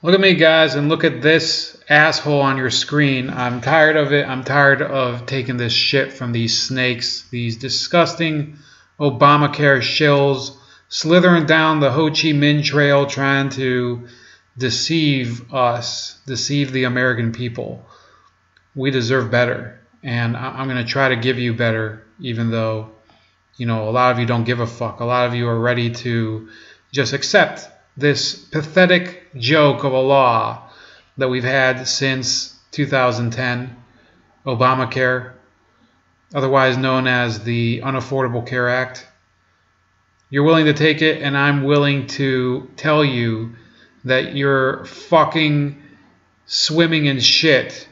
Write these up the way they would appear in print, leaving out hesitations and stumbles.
Look at me, guys, and look at this asshole on your screen. I'm tired of it. I'm tired of taking this shit from these snakes, these disgusting Obamacare shills, slithering down the Ho Chi Minh Trail trying to deceive us, deceive the American people. We deserve better, and I'm going to try to give you better, even though, you know, a lot of you don't give a fuck. A lot of you are ready to just accept this pathetic joke of a law that we've had since 2010, Obamacare, otherwise known as the Unaffordable Care Act. You're willing to take it, and I'm willing to tell you that you're fucking swimming in shit.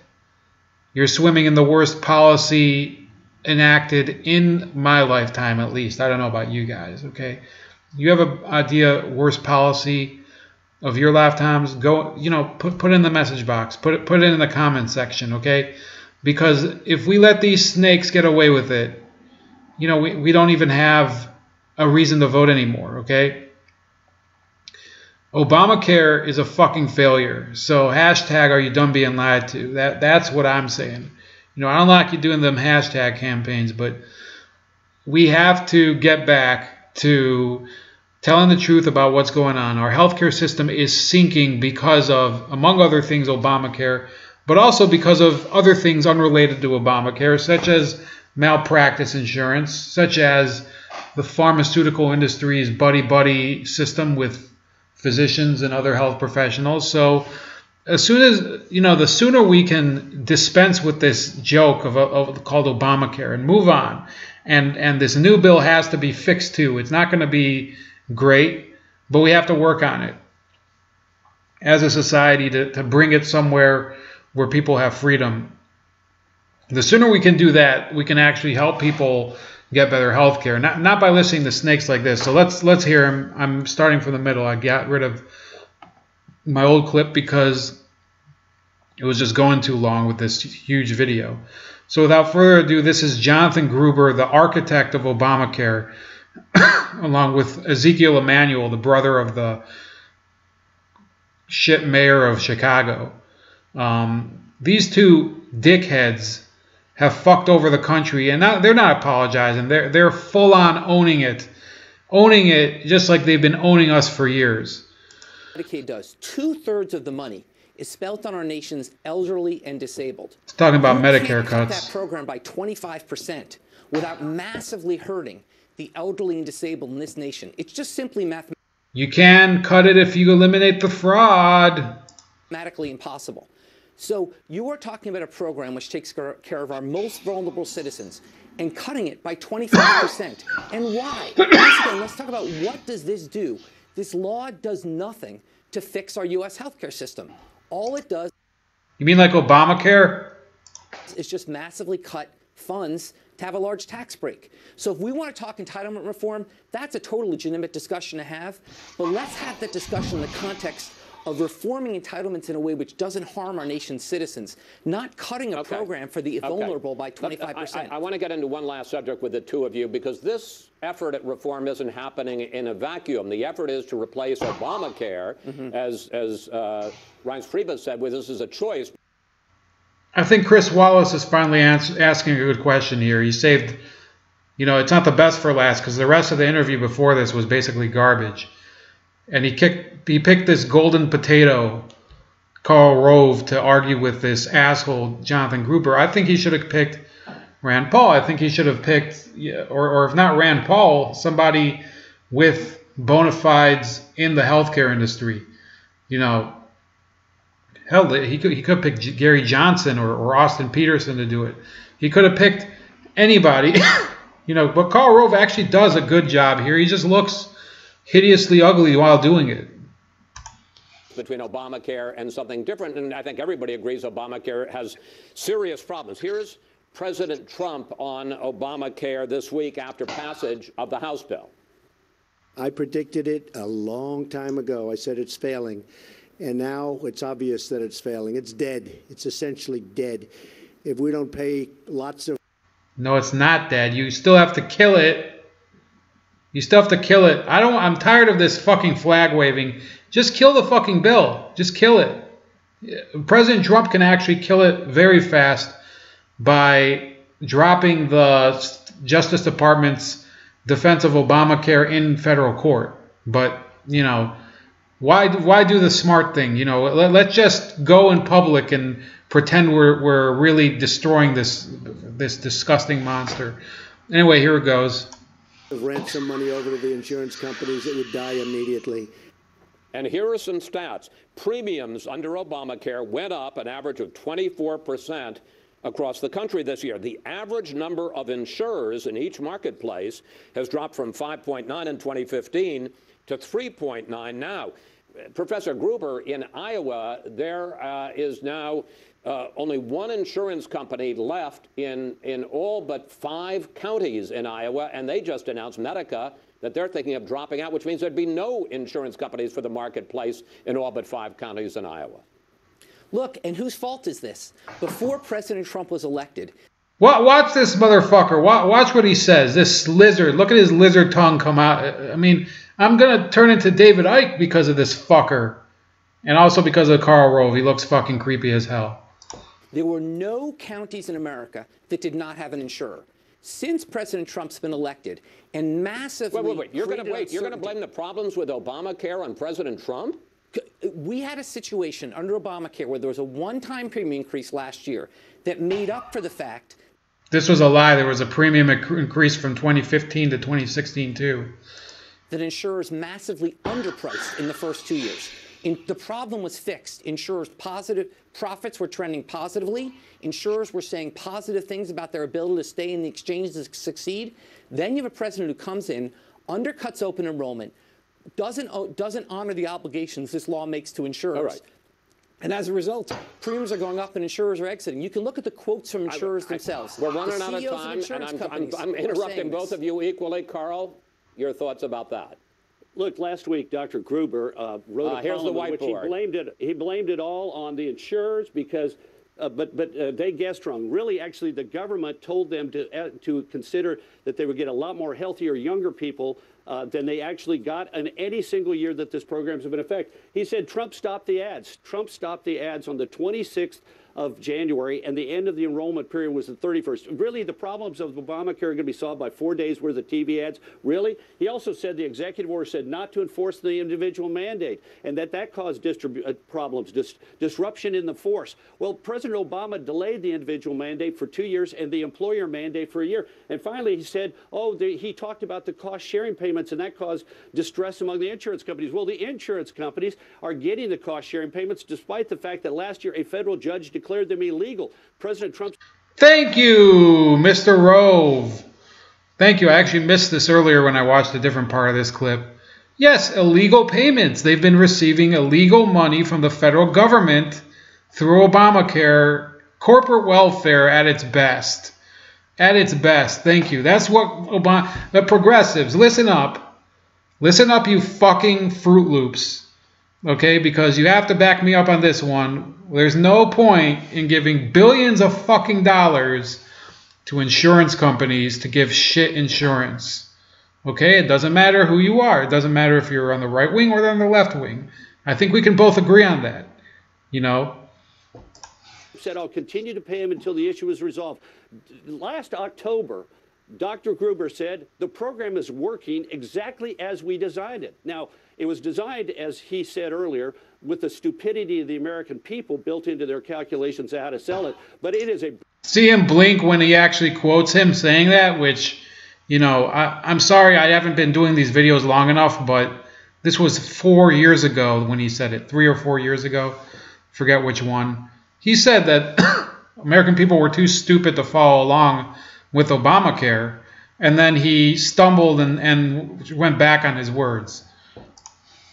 You're swimming in the worst policy enacted in my lifetime, at least. I don't know about you guys, okay? You have an idea, worst policy of your lifetimes? Go, you know, put it in the message box. Put it in the comment section, okay? Because if we let these snakes get away with it, you know, we don't even have a reason to vote anymore, okay? Obamacare is a fucking failure. So hashtag are you done being lied to? That's what I'm saying. You know, I don't like you doing them hashtag campaigns, but we have to get back to telling the truth about what's going on. Our healthcare system is sinking because of, among other things, Obamacare, but also because of other things unrelated to Obamacare, such as malpractice insurance, such as the pharmaceutical industry's buddy-buddy system with physicians and other health professionals. So as soon as, you know, the sooner we can dispense with this joke called Obamacare and move on, and this new bill has to be fixed too. It's not going to be great, but we have to work on it as a society to bring it somewhere where people have freedom. The sooner we can do that, we can actually help people get better health care, not by listening to snakes like this. So let's hear him. I'm starting from the middle. I got rid of my old clip because it was just going too long with this huge video. So without further ado, this is Jonathan Gruber, the architect of Obamacare, along with Ezekiel Emanuel, the brother of the shit mayor of Chicago. These two dickheads have fucked over the country, and they're not apologizing. They're full on owning it just like they've been owning us for years. Medicaid does. 2/3 of the money is spent on our nation's elderly and disabled. It's talking about Medicare can't cut cuts. that program by 25% without massively hurting the elderly and disabled in this nation. It's just simply You can cut it if you eliminate the fraud. mathematically impossible. So you are talking about a program which takes care of our most vulnerable citizens and cutting it by 25%. And why? Once again, let's talk about what does this do. This law does nothing to fix our U.S. healthcare system. All it does... You mean like Obamacare? ...is just massively cut funds to have a large tax break. So if we want to talk entitlement reform, that's a totally legitimate discussion to have. But let's have that discussion in the context of reforming entitlements in a way which doesn't harm our nation's citizens, not cutting a program for the vulnerable by 25%. I want to get into one last subject with the two of you, because this effort at reform isn't happening in a vacuum. The effort is to replace Obamacare, as Reince Priebus said, well, this is a choice. I think Chris Wallace is finally asking a good question here. He saved, you know, it's not the best for last because the rest of the interview before this was basically garbage. And he picked this golden potato, Karl Rove, to argue with this asshole, Jonathan Gruber. I think he should have picked Rand Paul. I think he should have picked, or if not Rand Paul, somebody with bona fides in the healthcare industry. You know, hell, he could have picked Gary Johnson or Austin Peterson to do it. He could have picked anybody, you know. But Karl Rove actually does a good job here. He just looks hideously ugly while doing it. Between Obamacare and something different, and I think everybody agrees Obamacare has serious problems. Here's President Trump on Obamacare this week after passage of the House bill. I predicted it a long time ago. I said it's failing, and now it's obvious that it's failing. It's dead. It's essentially dead. If we don't pay lots of... No, it's not dead. You still have to kill it. You still have to kill it. I'm tired of this fucking flag waving. Just kill the fucking bill. Just kill it. President Trump can actually kill it very fast by dropping the Justice Department's defense of Obamacare in federal court. But, you know, why do the smart thing? You know, let's just go in public and pretend we're really destroying this disgusting monster. Anyway, here it goes. Ransom money over to the insurance companies, it would die immediately. And here are some stats. Premiums under Obamacare went up an average of 24% across the country this year. The average number of insurers in each marketplace has dropped from 5.9 in 2015 to 3.9 now. Professor Gruber, in Iowa, there is now only one insurance company left in all but 5 counties in Iowa, and they just announced, Medica, that they're thinking of dropping out, which means there'd be no insurance companies for the marketplace in all but 5 counties in Iowa. Look, and whose fault is this? Before President Trump was elected. Watch this motherfucker. Watch what he says. This lizard. Look at his lizard tongue come out. I mean, I'm going to turn into David Icke because of this fucker. And also because of Karl Rove. He looks fucking creepy as hell. There were no counties in America that did not have an insurer. Since President Trump's been elected and massively... Wait. You're going to blame the problems with Obamacare on President Trump? We had a situation under Obamacare where there was a one-time premium increase last year that made up for the fact... This was a lie. There was a premium increase from 2015 to 2016, too. ...that insurers massively underpriced in the first 2 years. The problem was fixed. Insurers' profits were trending positively. Insurers were saying positive things about their ability to stay in the exchanges and succeed. Then you have a president who comes in, undercuts open enrollment, doesn't honor the obligations this law makes to insurers. All right. And as a result, premiums are going up and insurers are exiting. You can look at the quotes from insurers themselves. We're running out of time, and I'm interrupting both of you equally. Karl, your thoughts about that? Look, last week, Dr. Gruber wrote a column in which he blamed it all on the insurers because, but they guessed wrong. Really, actually, the government told them to consider that they would get a lot more healthier, younger people than they actually got in any single year that this program's been in effect. He said Trump stopped the ads. Trump stopped the ads on the 26th of January, and the end of the enrollment period was the 31st. Really, the problems of Obamacare are going to be solved by 4 days worth of TV ads. Really? He also said the executive order said not to enforce the individual mandate, and that caused problems, disruption in the force. Well, President Obama delayed the individual mandate for 2 years and the employer mandate for a year. And finally, he said, he talked about the cost-sharing payments, and that caused distress among the insurance companies. Well, the insurance companies are getting the cost-sharing payments despite the fact that last year a federal judge declared them illegal. President Trump... Thank you, Mr. Rove. Thank you. I actually missed this earlier when I watched a different part of this clip. Yes, illegal payments. They've been receiving illegal money from the federal government through Obamacare. Corporate welfare at its best. At its best. Thank you. That's what the progressives, listen up. Listen up, you fucking Fruit Loops. Okay, because you have to back me up on this one. There's no point in giving billions of fucking dollars to insurance companies to give shit insurance. Okay, it doesn't matter who you are. It doesn't matter if you're on the right wing or on the left wing. I think we can both agree on that. You know? Said I'll continue to pay him until the issue is resolved. Last October, Dr. Gruber said the program is working exactly as we designed it. Now, it was designed, as he said earlier, with the stupidity of the American people built into their calculations of how to sell it. But it is a... See him blink when he actually quotes him saying that, which, you know, I'm sorry I haven't been doing these videos long enough, but this was 4 years ago when he said it. 3 or 4 years ago. Forget which one. He said that American people were too stupid to follow along with Obamacare, and then he stumbled and went back on his words.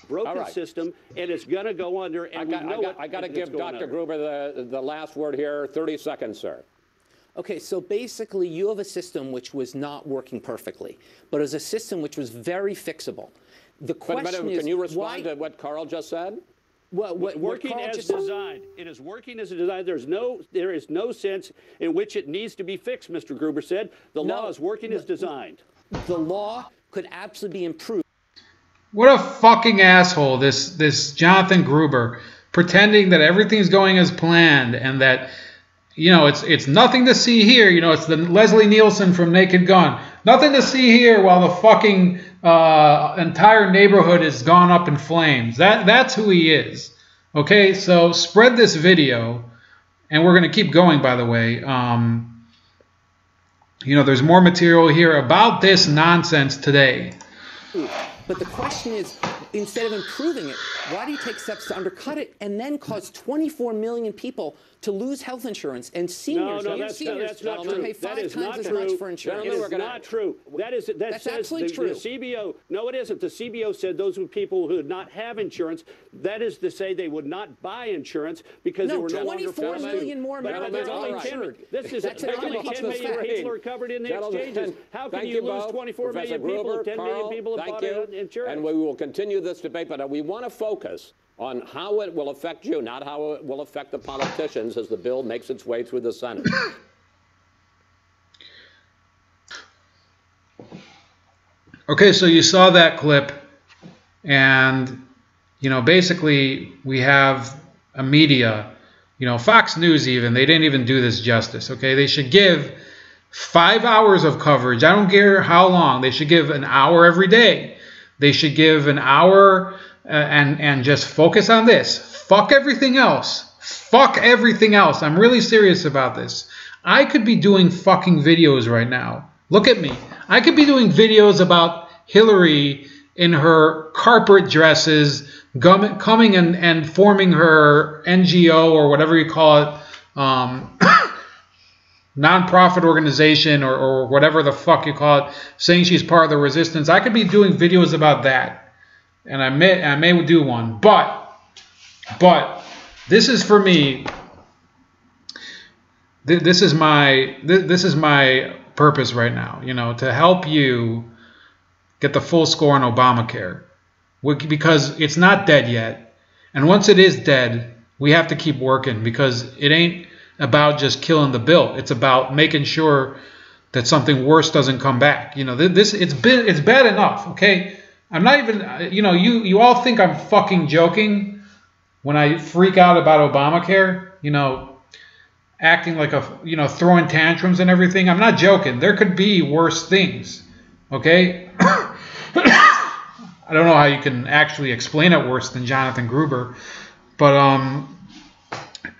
Broken system, and it's going to go under. And I got to give Dr. Gruber the last word here. 30 seconds, sir. Okay, so basically you have a system which was not working perfectly, but it was a system which was very fixable. The question is, can you respond to what Karl just said? Well, working as designed. It is working as designed. There is no sense in which it needs to be fixed, Mr. Gruber said. The law is working as designed. The law could absolutely be improved. What a fucking asshole, this Jonathan Gruber, pretending that everything's going as planned and that, you know, it's nothing to see here. You know, it's the Leslie Nielsen from Naked Gun. Nothing to see here while the fucking entire neighborhood is gone up in flames. That's who he is. Okay, so spread this video, and we're going to keep going, by the way. You know, there's more material here about this nonsense today. But the question is, instead of improving it, why do you take steps to undercut it and then cause 24 million people to lose health insurance and seniors? No, that's not true. To pay 5 times as much for insurance. It is not true. That's absolutely true. The CBO, no, it isn't. The CBO said those were people who did not have insurance. That is to say they would not buy insurance because they were no longer 24 million more Americans are insured. This is only 10 million people are covered in the exchanges. How can you lose 24 million people if 10 million people have bought insurance? And we will continue this debate, but we want to focus on how it will affect you, not how it will affect the politicians as the bill makes its way through the Senate. Okay, so you saw that clip, and, you know, basically we have a media, you know, Fox News even, they didn't even do this justice, okay? They should give 5 hours of coverage. I don't care how long. They should give an hour every day. They should give an hour and just focus on this. Fuck everything else. Fuck everything else. I'm really serious about this. I could be doing fucking videos right now. Look at me. I could be doing videos about Hillary in her corporate dresses, coming and forming her NGO or whatever you call it, nonprofit organization or whatever the fuck you call it, saying she's part of the resistance. I could be doing videos about that, and I may do one. But this is for me. This is my purpose right now. You know, to help you get the full score on Obamacare, because it's not dead yet, and once it is dead, we have to keep working, because it ain't about just killing the bill. It's about making sure that something worse doesn't come back. You know, it's bad enough, okay? I'm not even, you know, you all think I'm fucking joking when I freak out about Obamacare, you know, acting like you know, throwing tantrums and everything. I'm not joking. There could be worse things, okay? I don't know how you can actually explain it worse than Jonathan Gruber, but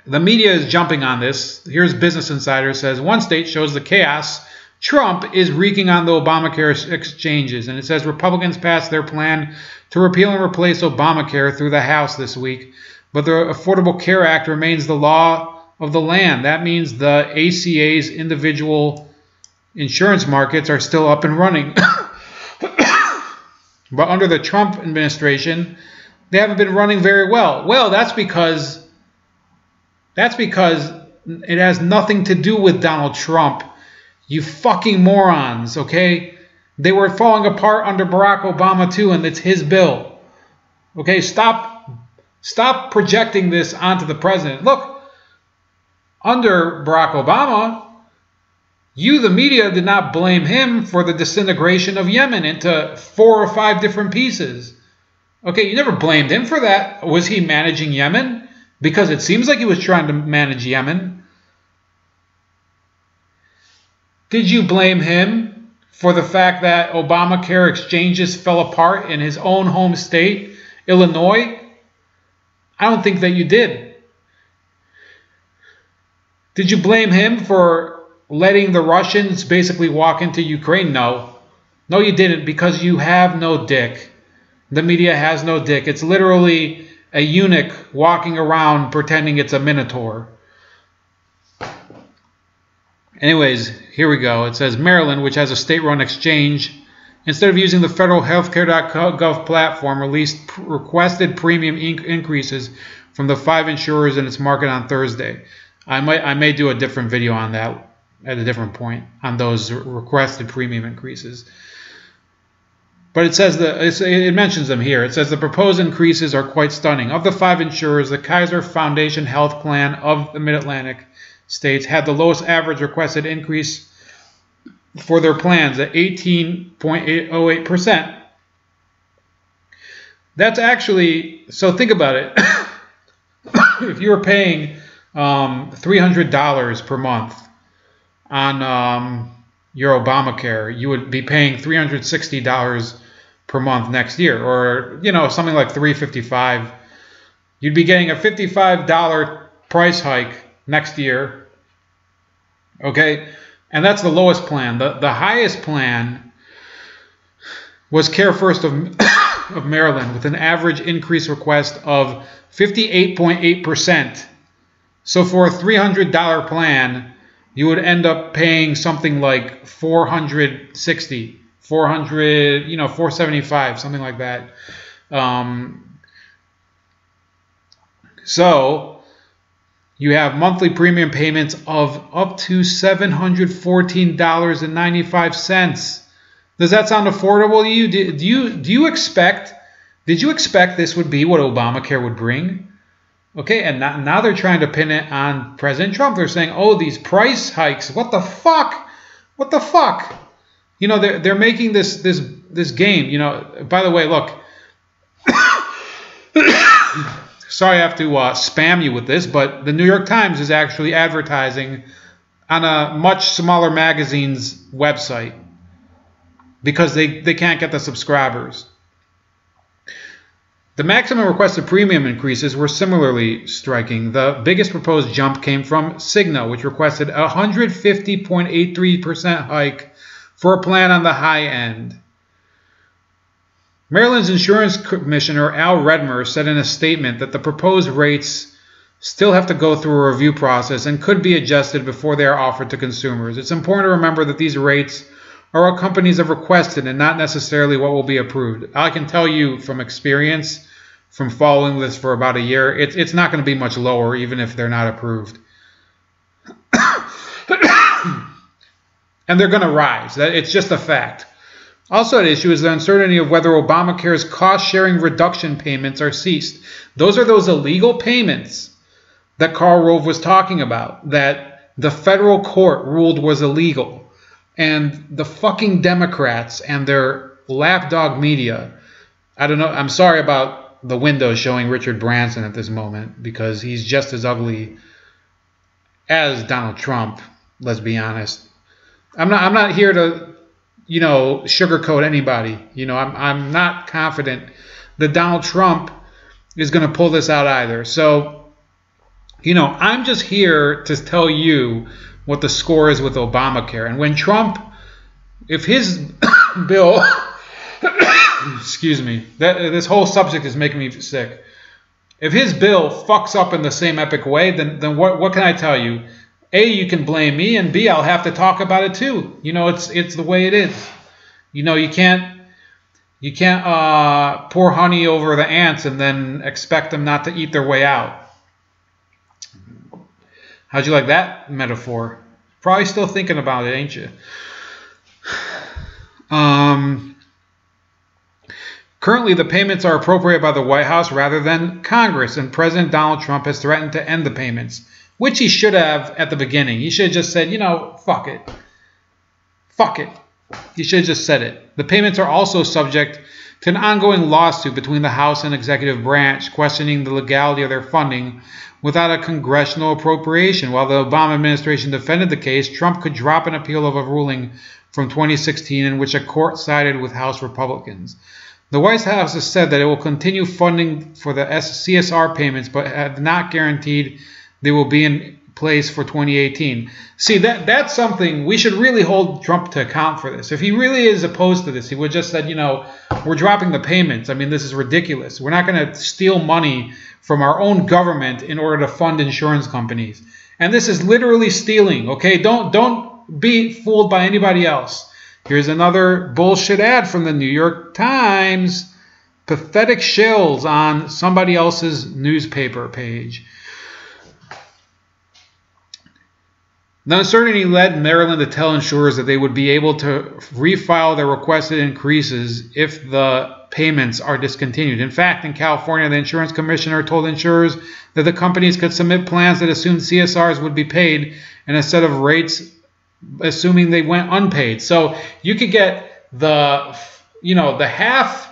the media is jumping on this. Here's Business Insider says, one state shows the chaos Trump is wreaking on the Obamacare exchanges. And it says Republicans passed their plan to repeal and replace Obamacare through the House this week. But the Affordable Care Act remains the law of the land. That means the ACA's individual insurance markets are still up and running. But under the Trump administration, they haven't been running very well. Well, that's because it has nothing to do with Donald Trump. You fucking morons, okay? They were falling apart under Barack Obama too, and it's his bill. Okay, stop projecting this onto the president. Look, under Barack Obama, you, the media, did not blame him for the disintegration of Yemen into 4 or 5 different pieces. Okay, you never blamed him for that. Was he managing Yemen? Because it seems like he was trying to manage Yemen. Did you blame him for the fact that Obamacare exchanges fell apart in his own home state, Illinois? I don't think that you did. Did you blame him for letting the Russians basically walk into Ukraine? No. No, you didn't, because you have no dick. The media has no dick. It's literally a eunuch walking around pretending it's a minotaur. Anyways, here we go. It says Maryland, which has a state-run exchange, instead of using the federal healthcare.gov platform, requested premium increases from the 5 insurers in its market on Thursday. I may do a different video on that at a different point, on those requested premium increases. But it says it mentions them here. It says the proposed increases are quite stunning. Of the 5 insurers, the Kaiser Foundation Health Plan of the Mid-Atlantic states had the lowest average requested increase for their plans at 18.08%. That's actually, so think about it. If you were paying $300 per month on your Obamacare, you would be paying $360 per month next year, or, you know, something like $355. You'd be getting a $55 price hike next year. Okay, and that's the lowest plan. The highest plan was Care First of Maryland, with an average increase request of 58.8%. So for a $300 plan, you would end up paying something like $460, $475, something like that. So you have monthly premium payments of up to $714.95. Does that sound affordable to you? Did you expect this would be what Obamacare would bring? Okay, and now they're trying to pin it on President Trump. They're saying, oh, these price hikes. What the fuck? What the fuck? You know, they're making this game. You know, by the way, look. Sorry I have to spam you with this, but the New York Times is actually advertising on a much smaller magazine's website because they can't get the subscribers. The maximum requested premium increases were similarly striking. The biggest proposed jump came from Cigna, which requested a 150.83% hike for a plan on the high end. Maryland's Insurance Commissioner Al Redmer said in a statement that the proposed rates still have to go through a review process and could be adjusted before they are offered to consumers. It's important to remember that these rates are what companies have requested and not necessarily what will be approved. I can tell you from experience, from following this for about a year, it's not going to be much lower even if they're not approved. And they're going to rise. It's just a fact. Also at issue is the uncertainty of whether Obamacare's cost-sharing reduction payments are ceased. Those are those illegal payments that Karl Rove was talking about, that the federal court ruled was illegal. And the fucking Democrats and their lapdog media, I don't know, I'm sorry about the window showing Richard Branson at this moment, because he's just as ugly as Donald Trump, let's be honest. I'm not here to, you know, sugarcoat anybody. You know, I'm not confident that Donald Trump is going to pull this out either. So, you know, I'm just here to tell you what the score is with Obamacare. And when Trump, if his bill, excuse me, this whole subject is making me sick. If his bill fucks up in the same epic way, then what can I tell you? A, you can blame me, and B, I'll have to talk about it too. You know, it's the way it is. You know, you can't pour honey over the ants and then expect them not to eat their way out. How'd you like that metaphor? Probably still thinking about it, ain't you? Currently, the payments are appropriated by the White House rather than Congress, and President Donald Trump has threatened to end the payments, which he should have at the beginning. He should have just said, you know, fuck it. Fuck it. He should have just said it. The payments are also subject to an ongoing lawsuit between the House and executive branch questioning the legality of their funding without a congressional appropriation. While the Obama administration defended the case, Trump could drop an appeal of a ruling from 2016 in which a court sided with House Republicans. The White House has said that it will continue funding for the CSR payments, but have not guaranteed they will be in place for 2018. See, that's something we should really hold Trump to account for this. If he really is opposed to this, he would just said, you know, we're dropping the payments. I mean, this is ridiculous. We're not going to steal money from our own government in order to fund insurance companies. And this is literally stealing, okay? Don't be fooled by anybody else. Here's another bullshit ad from the New York Times. Pathetic shills on somebody else's newspaper page. The uncertainty led Maryland to tell insurers that they would be able to refile their requested increases if the payments are discontinued. In fact, in California, the insurance commissioner told insurers that the companies could submit plans that assumed CSRs would be paid and a set of rates assuming they went unpaid. So you could get the, you know, the half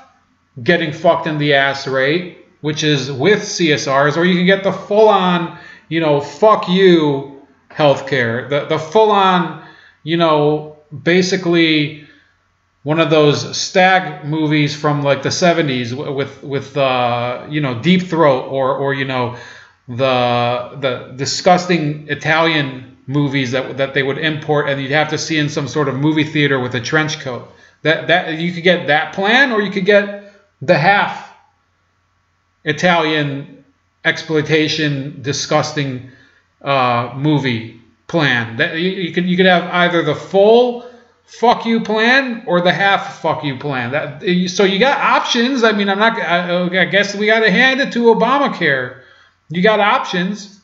getting fucked in the ass rate, which is with CSRs, or you can get the full-on, you know, fuck you healthcare, the full-on, you know, basically one of those stag movies from like the 70s with you know, Deep Throat, or you know, the disgusting Italian movies that they would import and you'd have to see in some sort of movie theater with a trench coat. That you could get that plan, or you could get the half Italian exploitation disgusting movie plan. That you could have either the full fuck you plan or the half fuck you plan. So you got options. I mean, I guess we got to hand it to Obamacare. You got options.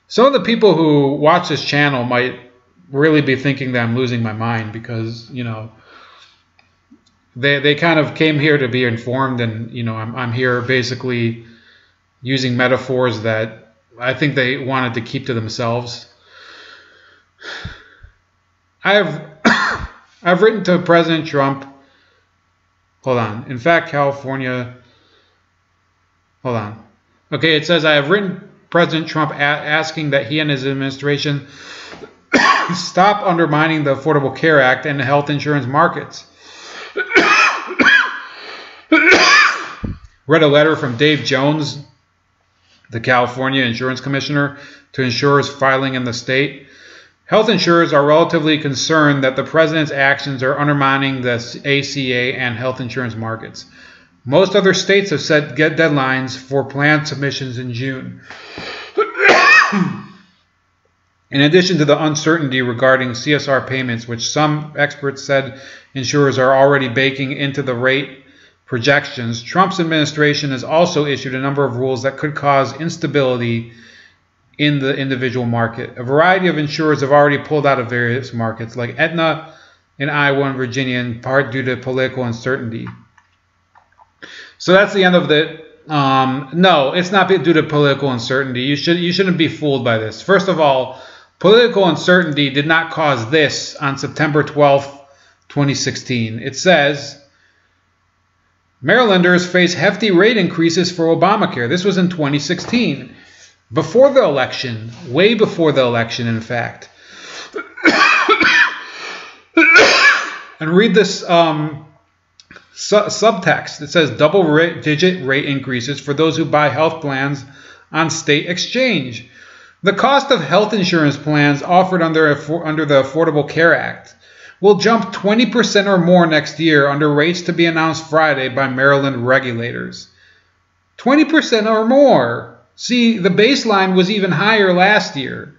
Some of the people who watch this channel might really be thinking that I'm losing my mind because, you know, they kind of came here to be informed, and, you know, I'm here basically using metaphors that I think they wanted to keep to themselves. I've written to President Trump. Hold on. In fact, California. Hold on. Okay, it says I have written President Trump asking that he and his administration stop undermining the Affordable Care Act and the health insurance markets. Read a letter from Dave Jones, the California Insurance Commissioner, to insurers filing in the state. Health insurers are relatively concerned that the president's actions are undermining the ACA and health insurance markets. Most other states have set deadlines for plan submissions in June. In addition to the uncertainty regarding CSR payments, which some experts said insurers are already baking into the rate projections, Trump's administration has also issued a number of rules that could cause instability in the individual market. A variety of insurers have already pulled out of various markets, like Aetna in Iowa and Virginia, in part due to political uncertainty. So that's the end of it. No, it's not due to political uncertainty. You shouldn't be fooled by this. First of all, political uncertainty did not cause this on September 12th, 2016. It says, Marylanders face hefty rate increases for Obamacare. This was in 2016. Before the election, way before the election, in fact. And read this subtext. It says double-digit rate increases for those who buy health plans on state exchange. The cost of health insurance plans offered under the Affordable Care Act will jump 20% or more next year under rates to be announced Friday by Maryland regulators. 20% or more. See, the baseline was even higher last year.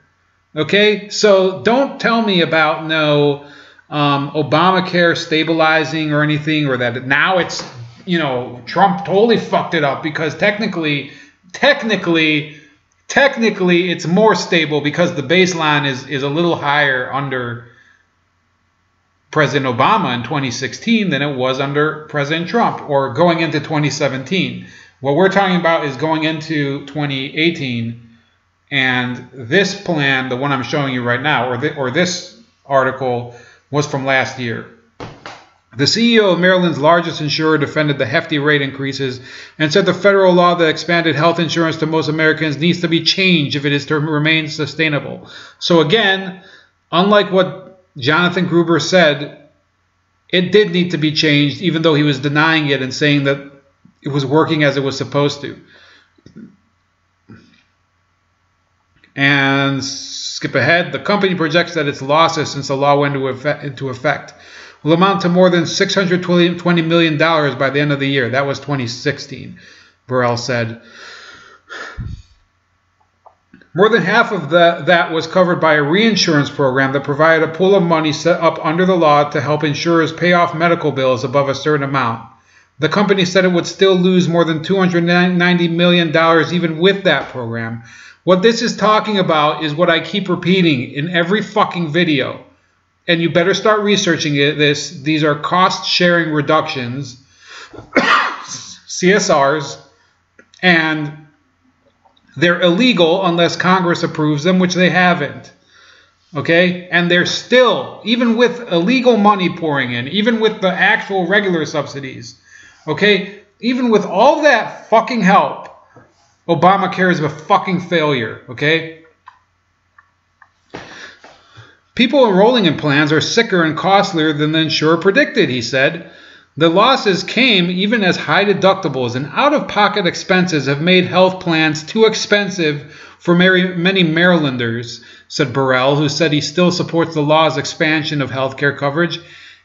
Okay, so don't tell me about no Obamacare stabilizing or anything, or that now it's, you know, Trump totally fucked it up, because technically it's more stable because the baseline is a little higher under President Obama in 2016 than it was under President Trump, or going into 2017. What we're talking about is going into 2018, and this plan, the one I'm showing you right now, or this article, was from last year. The CEO of Maryland's largest insurer defended the hefty rate increases and said the federal law that expanded health insurance to most Americans needs to be changed if it is to remain sustainable. So again, unlike what Jonathan Gruber said, it did need to be changed, even though he was denying it and saying that it was working as it was supposed to. And skip ahead. The company projects that its losses since the law went into effect will amount to more than $620 million by the end of the year. That was 2016, Burrell said. More than half of that was covered by a reinsurance program that provided a pool of money set up under the law to help insurers pay off medical bills above a certain amount. The company said it would still lose more than $290 million even with that program. What this is talking about is what I keep repeating in every fucking video. And you better start researching this. These are cost-sharing reductions, CSRs, and they're illegal unless Congress approves them, which they haven't. Okay? And they're still, even with illegal money pouring in, even with the actual regular subsidies, okay? Even with all that fucking help, Obamacare is a fucking failure, okay? People enrolling in plans are sicker and costlier than the insurer predicted, he said. The losses came even as high deductibles and out-of-pocket expenses have made health plans too expensive for many Marylanders, said Burrell, who said he still supports the law's expansion of health care coverage.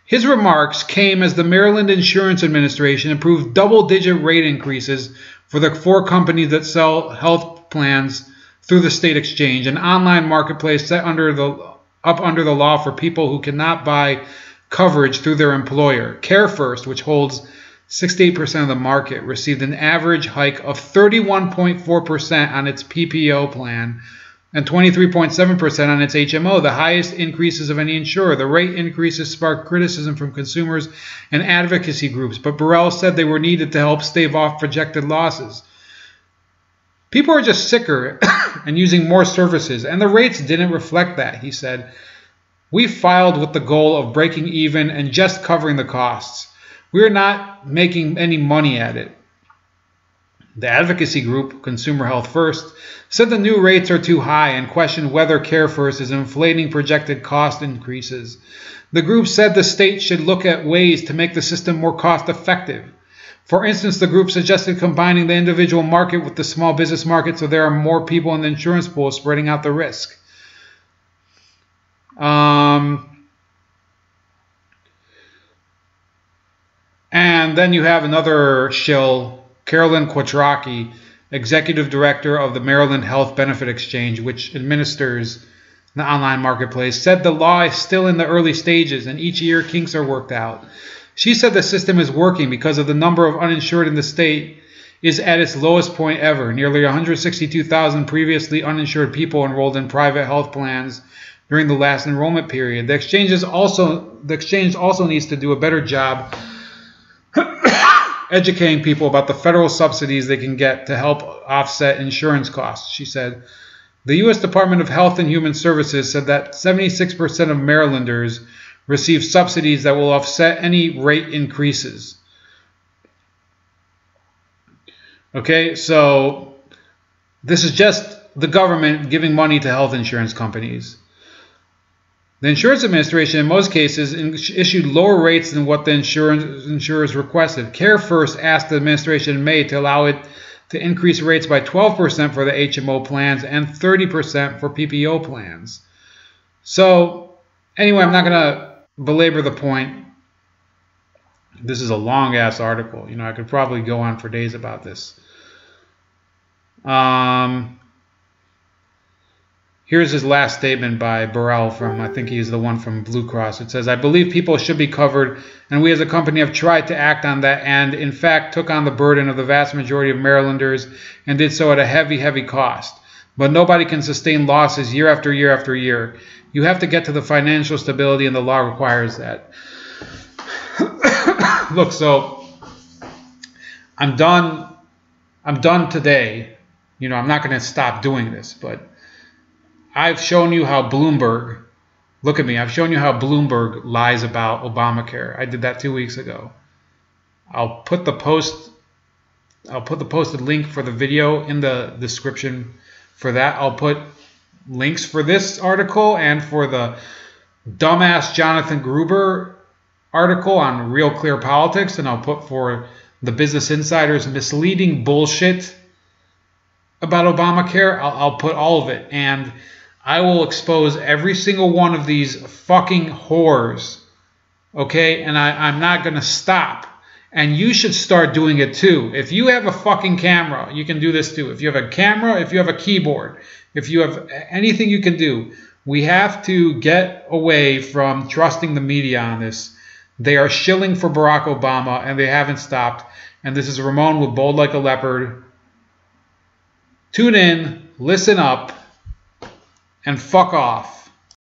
His remarks came as the Maryland Insurance Administration approved double-digit rate increases for the 4 companies that sell health plans through the state exchange, an online marketplace set up under the law for people who cannot buy coverage through their employer. Care First, which holds 68% of the market, received an average hike of 31.4% on its PPO plan and 23.7% on its HMO, the highest increases of any insurer. The rate increases sparked criticism from consumers and advocacy groups, but Burrell said they were needed to help stave off projected losses. People are just sicker and using more services, and the rates didn't reflect that, he said. We filed with the goal of breaking even and just covering the costs. We are not making any money at it. The advocacy group, Consumer Health First, said the new rates are too high and questioned whether Care First is inflating projected cost increases. The group said the state should look at ways to make the system more cost-effective. For instance, the group suggested combining the individual market with the small business market so there are more people in the insurance pool, spreading out the risk. And then you have another shill, Carolyn Quattrocki, executive director of the Maryland Health Benefit Exchange, which administers the online marketplace, said the law is still in the early stages and each year kinks are worked out. She said the system is working because of the number of uninsured in the state is at its lowest point ever. Nearly 162,000 previously uninsured people enrolled in private health plans during the last enrollment period. The exchange also needs to do a better job educating people about the federal subsidies they can get to help offset insurance costs, she said. The U.S. Department of Health and Human Services said that 76% of Marylanders receive subsidies that will offset any rate increases. Okay, so this is just the government giving money to health insurance companies. The Insurance Administration, in most cases, issued lower rates than what the insurers requested. Care First asked the administration in May to allow it to increase rates by 12% for the HMO plans and 30% for PPO plans. So, anyway, I'm not going to belabor the point. This is a long-ass article. You know, I could probably go on for days about this. Here's his last statement by Burrell from, I think he's the one from Blue Cross. It says, I believe people should be covered, and we as a company have tried to act on that and, in fact, took on the burden of the vast majority of Marylanders and did so at a heavy, heavy cost. But nobody can sustain losses year after year after year. You have to get to the financial stability, and the law requires that. Look, so I'm done today. You know, I'm not going to stop doing this, but I've shown you how Bloomberg, look at me, I've shown you how Bloomberg lies about Obamacare. I did that 2 weeks ago. I'll put the posted link for the video in the description for that. I'll put links for this article and for the dumbass Jonathan Gruber article on Real Clear Politics, and I'll put for the Business Insider's misleading bullshit about Obamacare. I'll put all of it, and I will expose every single one of these fucking whores, okay? And I'm not going to stop. And you should start doing it too. If you have a fucking camera, you can do this too. If you have a camera, if you have a keyboard, if you have anything you can do, we have to get away from trusting the media on this. They are shilling for Barack Obama, and they haven't stopped. And this is Ramon with Bold Like a Leopard. Tune in, listen up, and fuck off.